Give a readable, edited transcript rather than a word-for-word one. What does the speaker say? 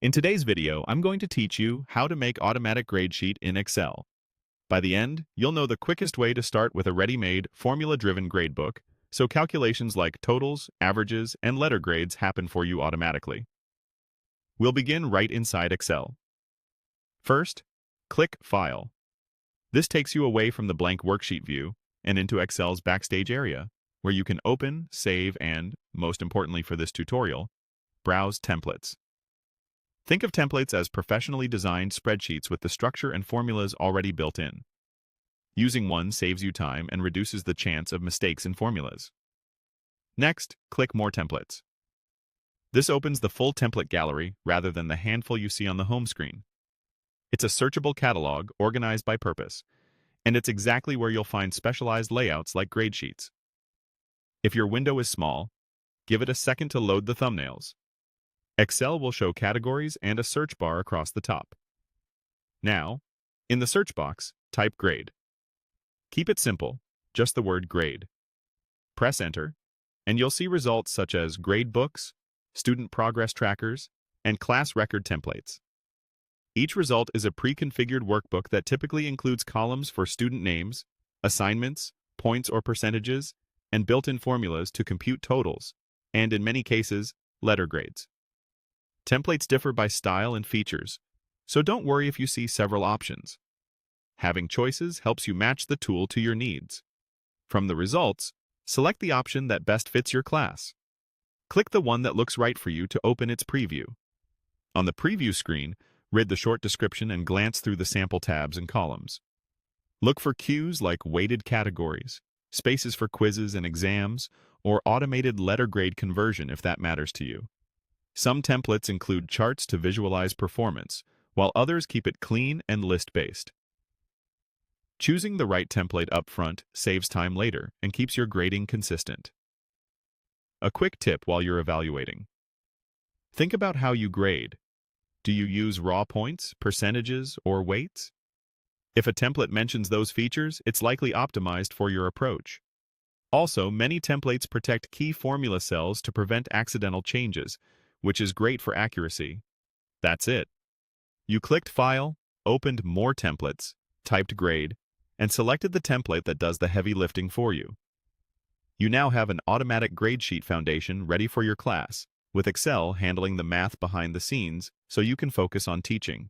In today's video, I'm going to teach you how to make automatic grade sheet in Excel. By the end, you'll know the quickest way to start with a ready-made, formula-driven gradebook, so calculations like totals, averages, and letter grades happen for you automatically. We'll begin right inside Excel. First, click File. This takes you away from the blank worksheet view and into Excel's Backstage area, where you can open, save, and, most importantly for this tutorial, browse templates. Think of templates as professionally designed spreadsheets with the structure and formulas already built in. Using one saves you time and reduces the chance of mistakes in formulas. Next, click More Templates. This opens the full template gallery rather than the handful you see on the home screen. It's a searchable catalog organized by purpose, and it's exactly where you'll find specialized layouts like grade sheets. If your window is small, give it a second to load the thumbnails. Excel will show categories and a search bar across the top. Now, in the search box, type grade. Keep it simple, just the word grade. Press enter, and you'll see results such as gradebooks, student progress trackers, and class record templates. Each result is a pre-configured workbook that typically includes columns for student names, assignments, points or percentages, and built-in formulas to compute totals, and in many cases, letter grades. Templates differ by style and features, so don't worry if you see several options. Having choices helps you match the tool to your needs. From the results, select the option that best fits your class. Click the one that looks right for you to open its preview. On the preview screen, read the short description and glance through the sample tabs and columns. Look for cues like weighted categories, spaces for quizzes and exams, or automated letter grade conversion if that matters to you. Some templates include charts to visualize performance, while others keep it clean and list-based. Choosing the right template up front saves time later and keeps your grading consistent. A quick tip while you're evaluating. Think about how you grade. Do you use raw points, percentages, or weights? If a template mentions those features, it's likely optimized for your approach. Also, many templates protect key formula cells to prevent accidental changes, which is great for accuracy. That's it. You clicked File, opened More Templates, typed Grade, and selected the template that does the heavy lifting for you. You now have an automatic grade sheet foundation ready for your class, with Excel handling the math behind the scenes so you can focus on teaching.